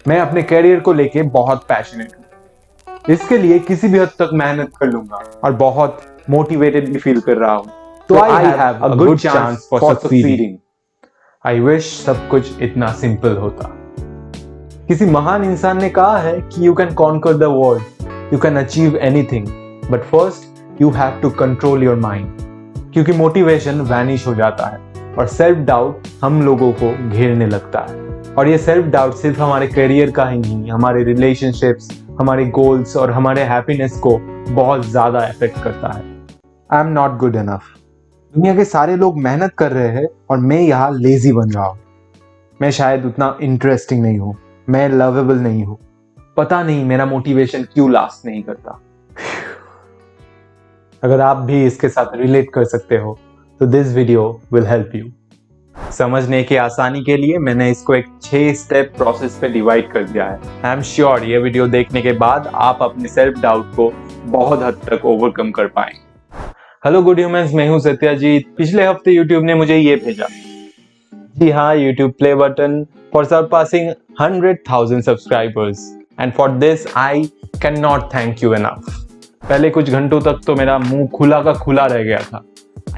मैं अपने करियर को लेके बहुत पैशनेट हूँ। इसके लिए किसी भी हद तक मेहनत कर लूंगा और बहुत मोटिवेटेड भी फील कर रहा हूँ। तो I have a good chance for succeeding. I wish सब कुछ इतना सिंपल होता। किसी महान इंसान ने कहा है कि you can conquer the world, you can achieve anything, but first you have to control your mind. क्योंकि मोटिवेशन वैनिश हो जाता है और सेल्फ डाउट हम लोगों को घेरने लगता है। और ये सेल्फ डाउट सिर्फ हमारे करियर का ही नहीं, हमारे रिलेशनशिप्स, हमारे गोल्स और हमारे हैप्पीनेस को बहुत ज्यादा अफेक्ट करता है। I am not good enough. दुनिया के सारे लोग मेहनत कर रहे हैं और मैं यहाँ लेजी बन रहा हूँ। मैं शायद उतना इंटरेस्टिंग नहीं हूँ, मैं लवेबल नहीं हूँ। पता नहीं मेरा मोटिवेशन क्यों लास्ट नहीं करता। अगर आप भी इसके साथ रिलेट कर सकते हो तो this video will help you. समझने की आसानी के लिए मैंने इसको एक 6 स्टेप प्रोसेस पे डिवाइड कर दिया है। आई एम श्योर ये वीडियो देखने के बाद आप अपने सेल्फ डाउट को बहुत हद तक ओवरकम कर पाएंगे। हेलो गुड ह्यूमंस, मैं हूं सत्याजीत। पिछले हफ्ते YouTube ने मुझे ये भेजा। जी हाँ, YouTube play button for surpassing 100,000 subscribers and for this I can not thank you enough. पहले कुछ घंटों तक तो मेरा मुंह खुला का खुला रह गया था।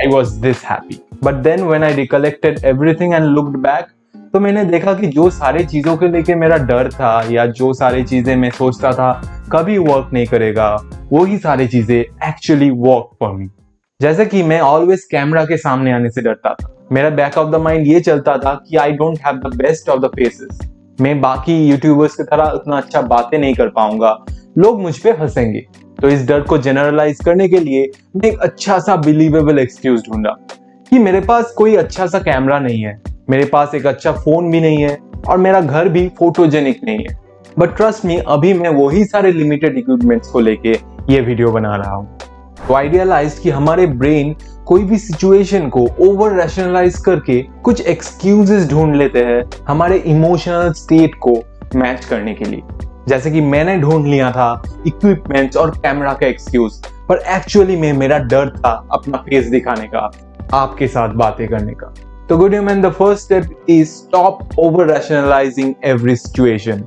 I was this happy. But then when I recollected everything and looked back, तो मैंने देखा कि जो सारी चीजों के लेके मेरा डर था या जो सारी चीजें मैं सोचता था कभी वर्क नहीं करेगा, वही सारी चीजें एक्चुअली वर्क फॉर मी। जैसे कि मैं ऑलवेज कैमरा के सामने आने से डरता था। मेरा बैक ऑफ द माइंड ये चलता था कि I don't have the best of the faces. मैं बाकी यूट्यूबर्स की तरह उतना अच्छा बातें नहीं कर पाऊंगा, लोग मुझ पे हंसेंगे। तो इस डर को जनरलाइज करने के लिए मैं एक अच्छा सा बिलीवेबल एक्सक्यूज ढूंढा कि मेरे पास कोई अच्छा सा कैमरा नहीं है, मेरे पास एक अच्छा फोन भी नहीं है और मेरा घर भी फोटोजेनिक नहीं है। बट ट्रस्ट मी, अभी मैं वही सारे लिमिटेड इक्विपमेंट्स को लेके ये वीडियो बना रहा हूँ। तो आइडियलाइज कि हमारे ब्रेन कोई भी सिचुएशन को ओवर रैशनलाइज करके कुछ एक्सक्यूजेस ढूंढ लेते हैं हमारे इमोशनल स्टेट को मैच करने के लिए। जैसे कि मैंने ढूंढ लिया था इक्विपमेंट्स और कैमरा का एक्सक्यूज, पर एक्चुअली में मेरा डर था अपना फेस दिखाने का, आपके साथ बातें करने का। तो good human, the first step is stop over rationalising every situation.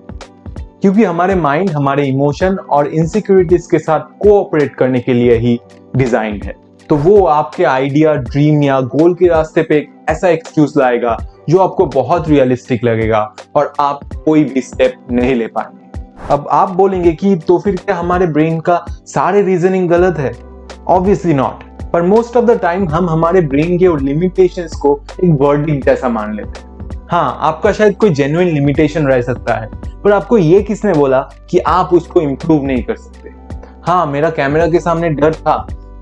क्योंकि हमारे माइंड हमारे इमोशन और इनसिक्योरिटीज के साथ कोऑपरेट करने के लिए ही डिजाइंड है। तो वो आपके आइडिया, ड्रीम या गोल के रास्ते पे एक ऐसा एक्सक्यूज लाएगा जो आपको बहुत रियलिस्टिक लगेगा और आप कोई भी स्टेप नहीं ले पाएंगे। अब आप बोलेंगे कि तो फिर क्या हमारे ब्रेन का सारे रीजनिंग गलत है? ऑब्वियसली नॉट, पर मोस्ट ऑफ द टाइम हम हमारे ब्रेन के लिमिटेशंस को एक वर्डिक्ट जैसा मान लेते हैं। हाँ, आपका शायद कोई जेन्युइन लिमिटेशन रह सकता है, पर आपको ये किसने बोला कि आप उसको इम्प्रूव नहीं कर सकते? हाँ, मेरा कैमरा के सामने डर था,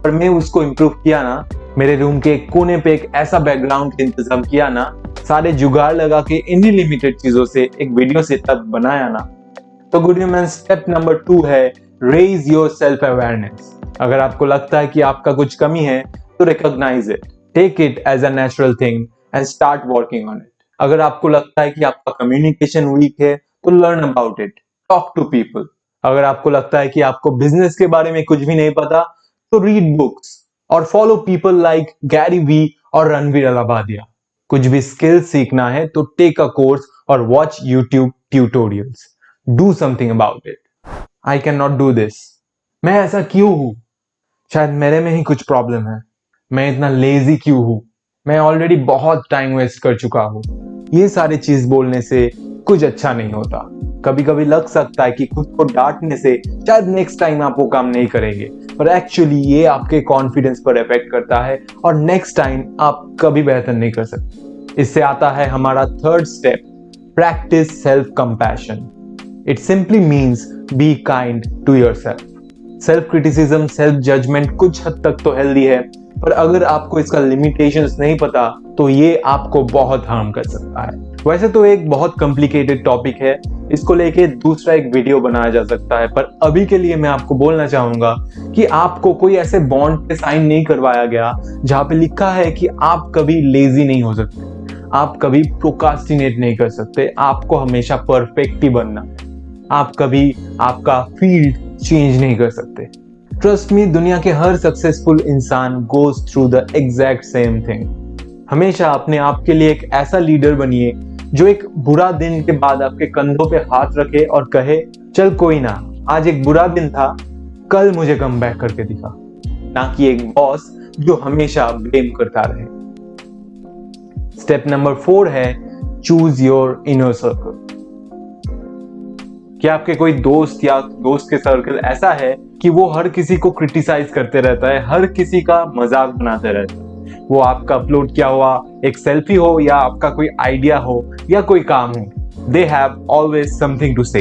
पर मैं उसको इम्प्रूव किया ना। मेरे रूम के एक कोने पे एक ऐसा बैकग्राउंड का इंतजाम किया ना, सारे जुगाड़ लगा के इन्हीं लिमिटेड चीजों से एक वीडियो सेटअप बनाया ना। तो गुड ह्यूमन, स्टेप नंबर 2 है रेज योर सेल्फ अवेयरनेस। अगर आपको लगता है कि आपका कुछ कमी है तो recognise it, take it as a natural thing and start working on it. अगर आपको लगता है कि आपका कम्युनिकेशन वीक है तो learn about it, talk to people. अगर आपको लगता है कि आपको बिजनेस के बारे में कुछ भी नहीं पता तो रीड बुक्स और follow people like Gary Vee और रणवीर अलाहाबादिया। कुछ भी स्किल सीखना है तो टेक अ कोर्स और watch YouTube tutorials. Do something about it. I cannot do this. मैं ऐसा क्यों हूं? शायद मेरे में ही कुछ प्रॉब्लम है। मैं इतना लेजी क्यों हूं? मैं ऑलरेडी बहुत टाइम वेस्ट कर चुका हूं। ये सारी चीज बोलने से कुछ अच्छा नहीं होता। कभी कभी लग सकता है कि खुद को डांटने से शायद नेक्स्ट टाइम आप वो काम नहीं करेंगे, पर एक्चुअली ये आपके कॉन्फिडेंस पर इफेक्ट करता है और नेक्स्ट टाइम आप कभी बेहतर नहीं कर सकते। इससे आता है हमारा third step, practise self compassion. It simply means be kind to yourself. Self criticism, self judgement कुछ हद तक तो हेल्दी है, पर अगर आपको इसका लिमिटेशंस नहीं पता तो ये आपको बहुत हार्म कर सकता है। वैसे तो एक बहुत कॉम्प्लिकेटेड टॉपिक है, इसको लेके दूसरा एक वीडियो बनाया जा सकता है, पर अभी के लिए मैं आपको बोलना चाहूंगा कि आपको कोई ऐसे बॉन्ड पे साइन नहीं करवाया गया जहां पे लिखा है कि आप कभी लेजी नहीं हो सकते, आप कभी प्रोकास्टिनेट नहीं कर सकते, आपको हमेशा परफेक्ट ही बनना है, आप कभी आपका फील्ड चेंज नहीं कर सकते। ट्रस्ट मी, दुनिया के हर सक्सेसफुल इंसान goes through the exact same thing. हमेशा अपने आप के लिए एक ऐसा लीडर बनिए जो एक बुरा दिन के बाद आपके कंधों पे हाथ रखे और कहे चल कोई ना, आज एक बुरा दिन था, कल मुझे कम बैक करके दिखा। ना कि एक बॉस जो हमेशा ब्लेम करता रहे। स्टेप नंबर 4 है चूज योर इनर सर्कल। क्या आपके कोई दोस्त या दोस्त के सर्कल ऐसा है कि वो हर किसी को क्रिटिसाइज करते रहता है, हर किसी का मजाक बनाते रहता है? वो आपका अपलोड किया हुआ एक सेल्फी हो या आपका कोई आइडिया हो या कोई काम हो, they have always something to say.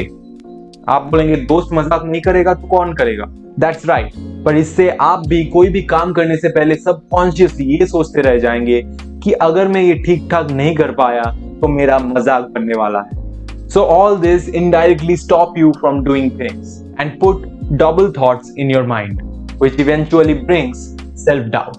आप बोलेंगे दोस्त मजाक नहीं करेगा तो कौन करेगा? That's right. पर इससे आप भी कोई भी काम करने से पहले सबकॉन्शियसली ये सोचते रह जाएंगे कि अगर मैं ये ठीक ठाक नहीं कर पाया तो मेरा मजाक बनने वाला है। So all this indirectly stop you from doing things and put double thoughts in your mind, which eventually brings self-doubt.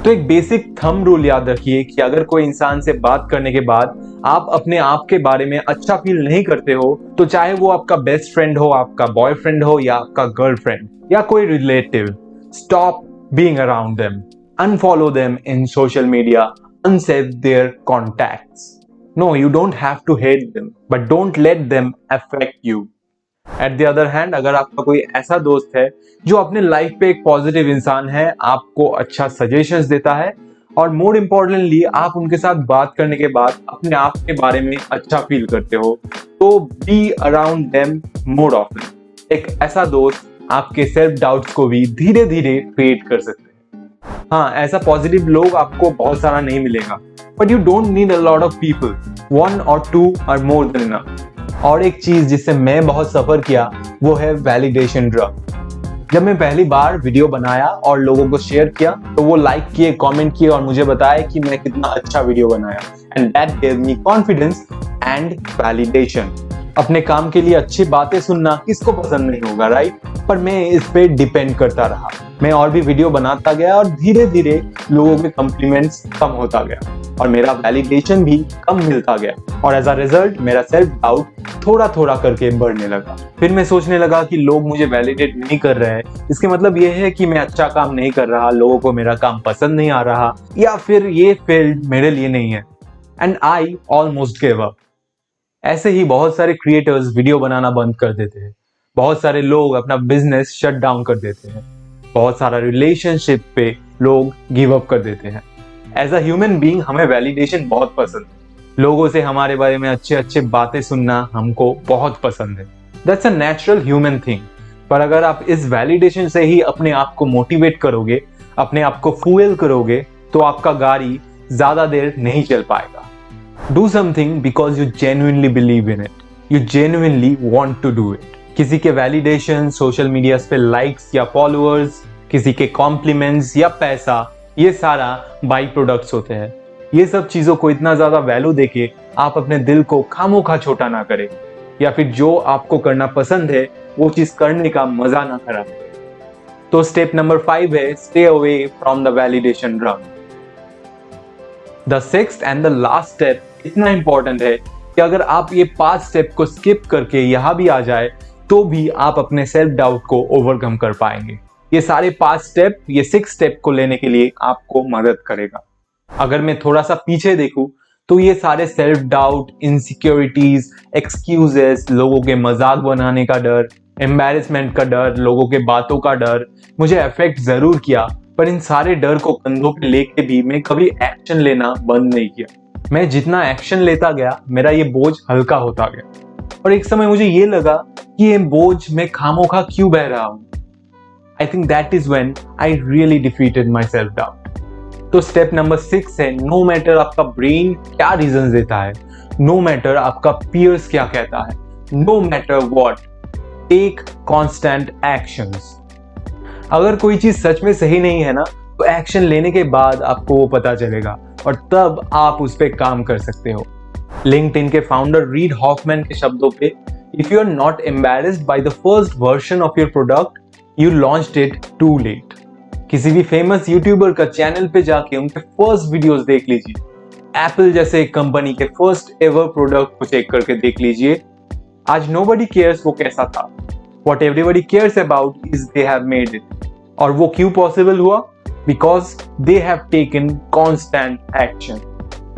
तो एक बेसिक थंब रूल याद रखिए कि अगर कोई इंसान से बात करने के बाद आप अपने आप के बारे में अच्छा फील नहीं करते हो, तो चाहे वो आपका बेस्ट फ्रेंड हो, आपका बॉयफ्रेंड हो या आपका गर्लफ्रेंड या कोई relative, stop being around them, unfollow them in social media, unsave their contacts. No, you don't have to hate them, but don't let them affect you. At the other hand, अगर आपका कोई ऐसा दोस्त है जो अपने लाइफ पे एक पॉजिटिव इंसान है, आपको अच्छा सजेशंस देता है और मोर इम्पोर्टेंटली आप उनके साथ बात करने के बाद अपने आप के बारे में अच्छा फील करते हो, तो be around them more often. एक ऐसा दोस्त आपके सेल्फ डाउट्स को भी धीरे धीरे फेड कर सकते हैं। हाँ, ऐसा पॉजिटिव लोग आपको बहुत सारा नहीं मिलेगा, but you don't need a lot of people. 1 or 2 are more than enough. और एक चीज जिससे मैं बहुत सफर किया वो है वैलिडेशन ड्रग। जब मैं पहली बार वीडियो बनाया और लोगों को शेयर किया तो वो लाइक किए, कमेंट किए और मुझे बताया कि मैं कितना अच्छा वीडियो बनाया, and that gave me confidence and validation. अपने काम के लिए अच्छी बातें सुनना किसको पसंद नहीं होगा, राइट? पर मैं इस पे डिपेंड करता रहा। मैं और भी वीडियो बनाता गया और धीरे धीरे लोगों के कॉम्प्लीमेंट्स कम होता गया और मेरा वैलिडेशन भी कम मिलता गया और एज अ रिजल्ट मेरा सेल्फ डाउट थोड़ा थोड़ा करके बढ़ने लगा। फिर मैं सोचने लगा कि लोग मुझे वैलिडेट नहीं कर रहे हैं, इसके मतलब ये है कि मैं अच्छा काम नहीं कर रहा, लोगों को मेरा काम पसंद नहीं आ रहा, या फिर ये फील्ड मेरे लिए नहीं है। And I almost give up. ऐसे ही बहुत सारे क्रिएटर्स वीडियो बनाना बंद कर देते हैं, बहुत सारे लोग अपना बिजनेस शट डाउन कर देते हैं, बहुत सारा रिलेशनशिप पे लोग गिव अप कर देते हैं। एज अ ह्यूमन बीइंग हमें वैलिडेशन बहुत पसंद है, लोगों से हमारे बारे में अच्छे अच्छे बातें सुनना हमको बहुत पसंद है। That's a natural human thing. पर अगर आप इस वैलिडेशन से ही अपने आप को मोटिवेट करोगे, अपने आप को फ्यूल करोगे, तो आपका गाड़ी ज्यादा देर नहीं चल पाएगा। Do something because you genuinely believe in it, you genuinely want to do it. किसी के वैलिडेशन, सोशल मीडिया पे लाइक्स या फॉलोअर्स, किसी के कॉम्प्लीमेंट्स या पैसा, ये सारा बाई प्रोडक्ट्स होते हैं। ये सब चीजों को इतना ज्यादा वैल्यू देके आप अपने दिल को खामोखा छोटा ना करें, या फिर जो आपको करना पसंद है वो चीज करने का मजा ना खराब करें। तो स्टेप नंबर 5 है stay away from the validation drug. The sixth and the last step इतना इंपॉर्टेंट है कि अगर आप ये 5 स्टेप को स्किप करके यहां भी आ जाए तो भी आप अपने सेल्फ डाउट को ओवरकम कर पाएंगे। ये सारे 5 स्टेप, ये 6 स्टेप को लेने के लिए आपको मदद करेगा। अगर मैं थोड़ा सा पीछे देखूं तो ये सारे सेल्फ डाउट, इनसिक्योरिटीज, एक्सक्यूजेस, लोगों के मजाक बनाने का डर, एम्बैरेसमेंट का डर, लोगों के बातों का डर मुझे अफेक्ट जरूर किया, पर इन सारे डर को कंधों पे लेके भी मैं कभी एक्शन लेना बंद नहीं किया। मैं जितना एक्शन लेता गया मेरा ये बोझ हल्का होता गया और एक समय मुझे ये लगा कि ये बोझ मैं खामोखा क्यों बह रहा हूं। I think that is when I really defeated my self doubt. तो स्टेप नंबर 6 है नो मैटर आपका ब्रेन क्या रीजन देता है, नो मैटर आपका पीयर्स क्या कहता है, no matter what, take constant actions. अगर कोई चीज सच में सही नहीं है ना, तो एक्शन लेने के बाद आपको वो पता चलेगा और तब आप उस पर काम कर सकते हो। लिंक्डइन के फाउंडर रीड हॉफमैन के शब्दों पे, if you are not embarrassed by the first version of your product you launched it too late. किसी भी फेमस यूट्यूबर का चैनल पे जाके उनके फर्स्ट वीडियोस देख लीजिए, एप्पल जैसे एक कंपनी के फर्स्ट एवर प्रोडक्ट को चेक करके देख लीजिए। आज नोबडी केयर्स वो कैसा था, what everybody cares about is they have made it. और वो क्यों पॉसिबल हुआ? Because they have taken constant action.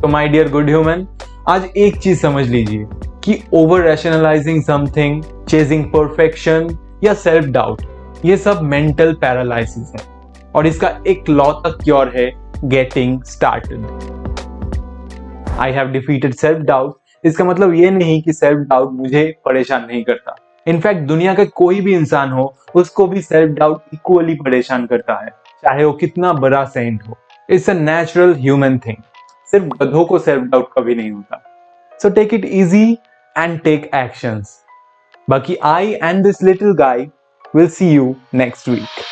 तो माय डियर गुड ह्यूमन, आज एक चीज समझ लीजिए कि over rationalising something, chasing perfection या सेल्फ डाउट, ये सब मेंटल पैरालिसिस है और इसका एक लौता क्योर है getting started. I have defeated self doubt, इसका मतलब ये नहीं कि सेल्फ डाउट मुझे परेशान नहीं करता। इनफैक्ट दुनिया का कोई भी इंसान हो, उसको भी सेल्फ डाउट इक्वली परेशान करता है, चाहे वो कितना बड़ा सेंट हो। It's a natural human thing. सिर्फ गधों को सेल्फ डाउट कभी नहीं होता। So take it easy and take actions. बाकी I and this little guy will see you next week.